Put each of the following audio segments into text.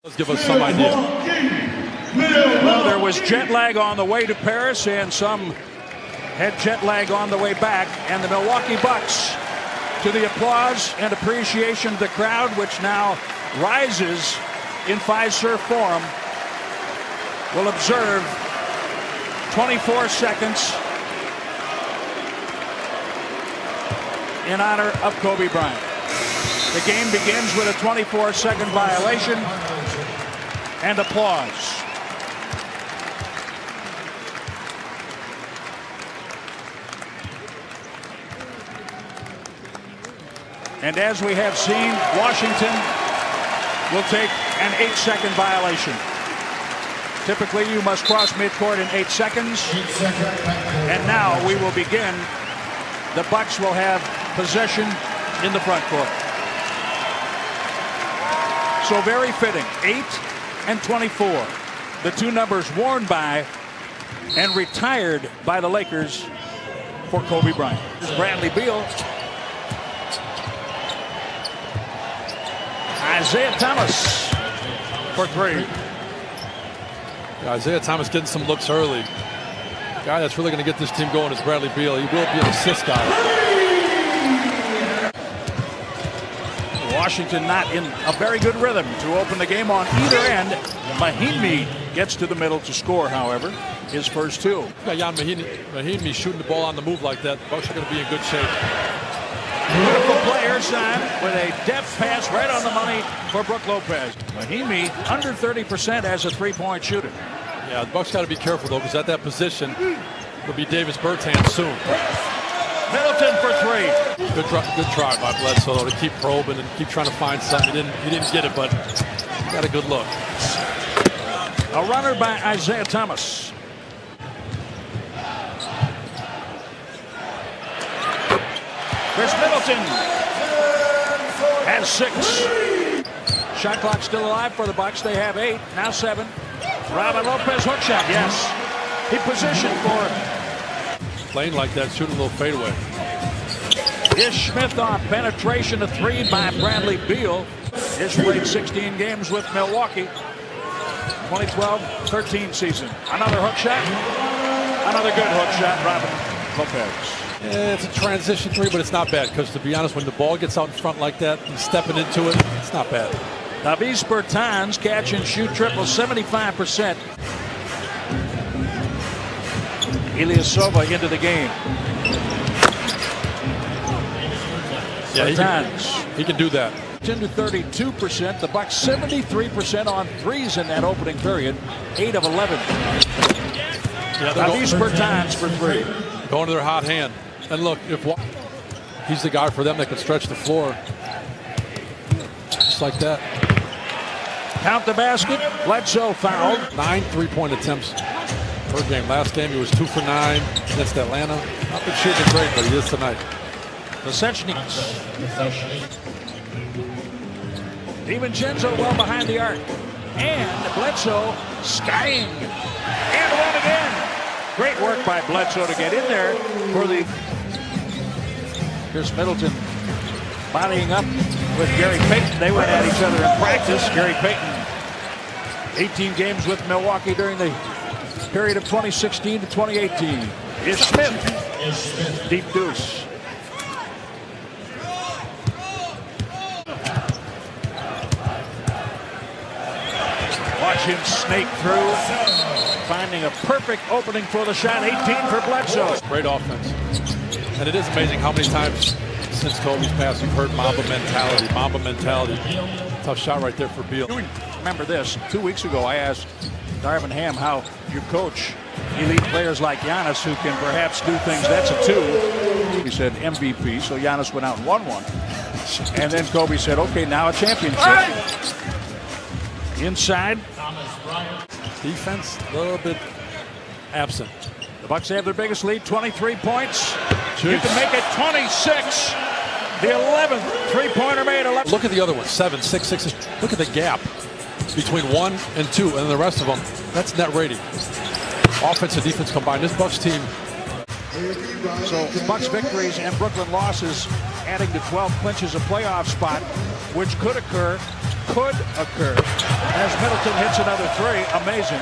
Let's give us some idea. Well, there was jet lag on the way to Paris, and some had jet lag on the way back. And the Milwaukee Bucks, to the applause and appreciation of the crowd, which now rises in Fiserv Forum, will observe 24 seconds in honor of Kobe Bryant. The game begins with a 24-second violation and applause. And as we have seen, Washington will take an 8-second violation. Typically, you must cross midcourt in 8 seconds. And now we will begin. The Bucks will have possession in the front court. So very fitting, 8 and 24. The two numbers worn by and retired by the Lakers for Kobe Bryant. Bradley Beal. Isaiah Thomas for three. Isaiah Thomas getting some looks early. Guy that's really going to get this team going is Bradley Beal. He will be an assist guy. Washington not in a very good rhythm to open the game on either end. Mahinmi gets to the middle to score, however, his first two. Jan Mahinmi shooting the ball on the move like that. Bucks are going to be in good shape. Beautiful player sign with a depth pass right on the money for Brook Lopez. Mahinmi under 30% as a three-point shooter. Yeah, the Bucks got to be careful though, because at that position it'll be Davis Bertans soon. Middleton for three. Good try by Bledsoe to keep probing and keep trying to find something. He didn't get it, but he got a good look. A runner by Isaiah Thomas. Chris Middleton has 6. Shot clock still alive for the Bucks. They have 8, now 7. Robin Lopez hook shot, yes. He positioned for playing like that, shooting a little fadeaway. Ish Smith on penetration, a 3 by Bradley Beal. Ish played 16 games with Milwaukee. 2012-13 season. Another hook shot. Another good hook shot, Robin Lopez. Yeah, it's a transition 3, but it's not bad, because to be honest, when the ball gets out in front like that and stepping into it, it's not bad. Davis Bertans catch and shoot triple, 75%. Ilyasova into the game. Yeah, Bertans. He can do that. 10 to 32%. The Bucks 73% on threes in that opening period. 8 of 11. Yeah, Davis Bertans for 3. Going to their hot hand. And look, if he's the guy for them that can stretch the floor. Just like that. Count the basket. Bledsoe fouled. 9 3-point attempts per game. Last game he was 2 for 9 against Atlanta. Not been shooting great, but he is tonight. Vesechniks. DiVincenzo well behind the arc. And Bledsoe skying. And one again. Great work by Bledsoe to get in there for the... Here's Middleton bodying up with Gary Payton. They went at each other in practice. Gary Payton, 18 games with Milwaukee during the period of 2016 to 2018. Ish Smith, deep deuce. Watch him snake through, finding a perfect opening for the shot. 18 for Bledsoe. Great offense. And it is amazing how many times since Kobe's passed you've heard Mamba mentality, Mamba mentality. Tough shot right there for Beal. Remember this, 2 weeks ago I asked Darvin Ham how you coach elite players like Giannis who can perhaps do things. That's a 2. He said MVP, so Giannis went out and won one. And then Kobe said, okay, now a championship. Inside. Defense a little bit absent. The Bucks have their biggest lead, 23 points. Jeez. You can make it 26. The 11th three-pointer made. 11. Look at the other one, 7, 6, 6. Look at the gap between 1 and 2, and the rest of them. That's net rating. Offense and defense combined. This Bucks team. So the Bucks victories and Brooklyn losses, adding to 12, clinches a playoff spot, which could occur could occur as Middleton hits another three. Amazing.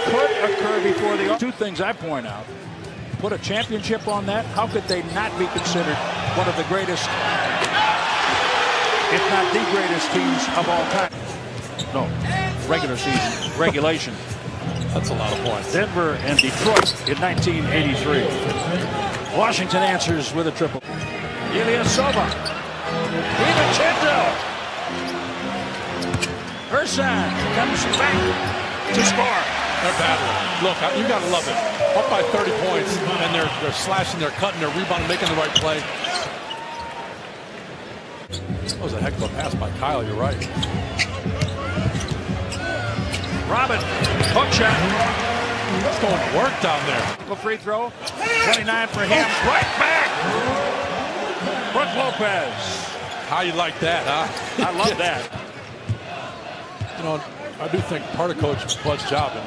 Could occur before the two things I point out. Put a championship on that. How could they not be considered one of the greatest, if not the greatest teams of all time? No, regular season, regulation. That's a lot of points. Denver and Detroit in 1983. Washington answers with a triple. Ilyasova. DiVincenzo. Ursan comes back to score. They're battling. Look, you got to love it. Up by 30 points, and they're slashing, they're cutting, they're rebounding, making the right play. That was a heck of a pass by Kyle, you're right. Robin, hook shot. It's going to work down there. Free throw, 29 for him. Right back. Brook Lopez. How you like that, huh? I love that. You know, I do think part of Coach Bud's job, and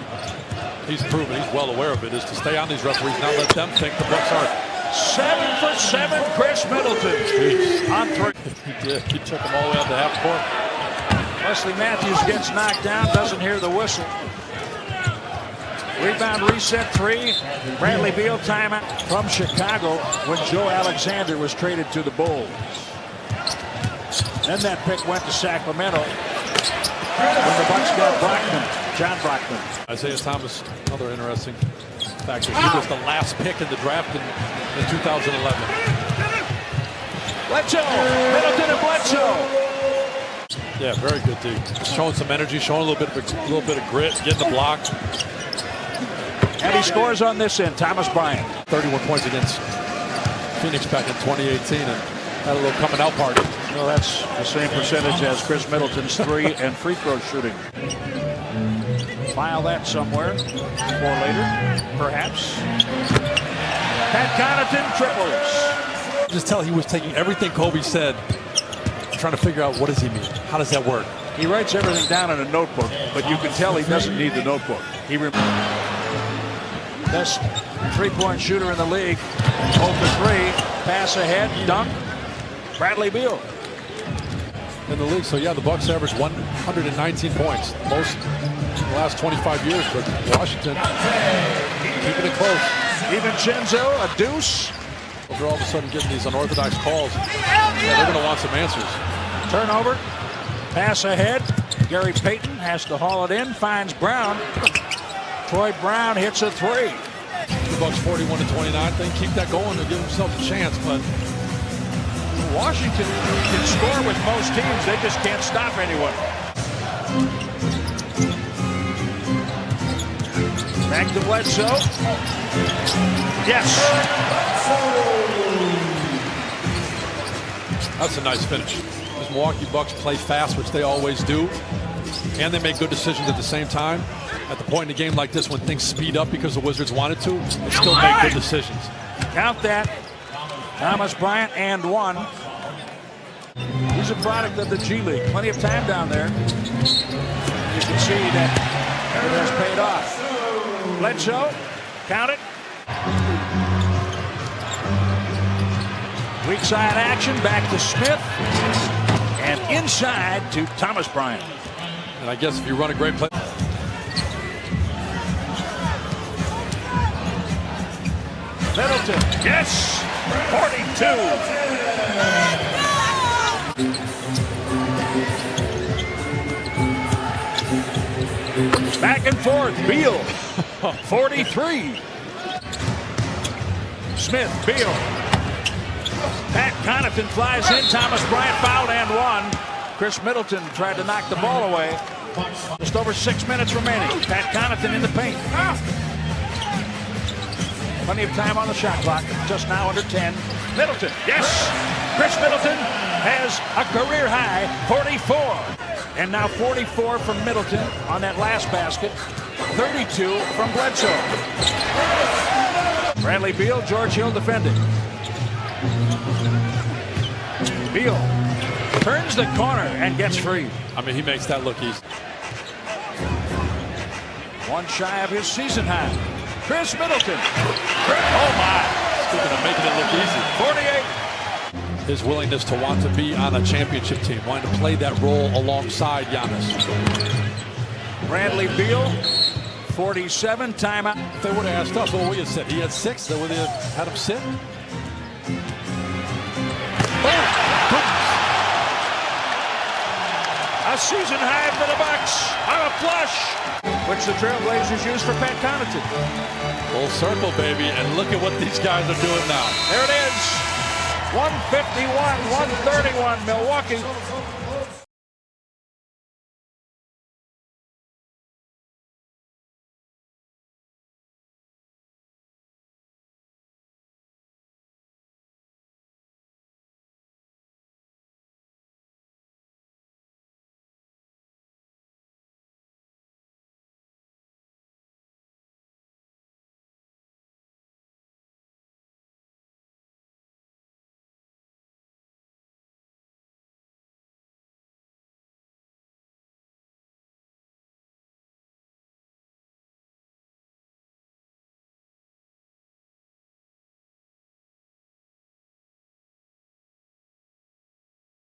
he's proven, he's well aware of it, is to stay on these referees, not let them think the Bucks are. 7 for 7, Chris Middleton. Jeez. On three. He did. He took them all the way out to half court. Wesley Matthews gets knocked down, doesn't hear the whistle. Rebound reset three. Bradley Beal timeout from Chicago when Joe Alexander was traded to the Bulls. Then that pick went to Sacramento when the Bucks got John Brockman. Isaiah Thomas, another interesting factor. He was the last pick in the draft in 2011. Bledsoe, Middleton and Bledsoe. Yeah, very good D. Showing some energy, showing a little bit of grit, getting the block. And he scores on this end, Thomas Bryant. 31 points against Phoenix back in 2018, and had a little coming out party. Well, that's the same percentage as Chris Middleton's three and free throw shooting. File that somewhere for later, perhaps. Pat Connaughton triples. Just tell he was taking everything Kobe said, trying to figure out what does he mean? How does that work? He writes everything down in a notebook, but you can tell he doesn't need the notebook. He best three-point shooter in the league. 0 for 3. Pass ahead, dunk. Bradley Beal. In the league, so yeah, the Bucks averaged 119 points, most in the last 25 years, but Washington keeping it close. DiVincenzo, a deuce. They're all of a sudden getting these unorthodox calls. Yeah, they're going to want some answers. Turnover, pass ahead. Gary Payton has to haul it in, finds Brown. Troy Brown hits a three. The Bucks 41-29. They keep that going to give themselves a chance, but Washington can score with most teams. They just can't stop anyone. Back to Bledsoe. Yes. That's a nice finish. These Milwaukee Bucks play fast, which they always do, and they make good decisions at the same time. At the point in a game like this, when things speed up because the Wizards wanted to, they still make good decisions. Count that. Thomas Bryant and one. He's a product of the G League. Plenty of time down there. You can see that it has paid off. Bledsoe, count it. Weak side action, back to Smith. And inside to Thomas Bryant. And I guess if you run a great play. Middleton, yes, 42. Back and forth, Beal, 43. Smith, Beal. Pat Connaughton flies in, Thomas Bryant fouled and one. Chris Middleton tried to knock the ball away. Just over 6 minutes remaining. Pat Connaughton in the paint. Plenty of time on the shot clock. Just now under 10. Middleton, yes! Chris Middleton has a career high 44. And now 44 from Middleton on that last basket. 32 from Bledsoe. Bradley Beal, George Hill defending. Beal turns the corner and gets free. I mean, he makes that look easy. One shy of his season high. Chris Middleton. Oh my. Speaking of making it look easy. his willingness to want to be on a championship team, wanting to play that role alongside Giannis. Bradley Beal, 47, timeout. If they would have asked us, what would you have said? He had 6, then would they have had him sit? A season high for the Bucks on a flush, which the Trailblazers used for Pat Connaughton. Full circle, baby, and look at what these guys are doing now. There it is, 151-131, Milwaukee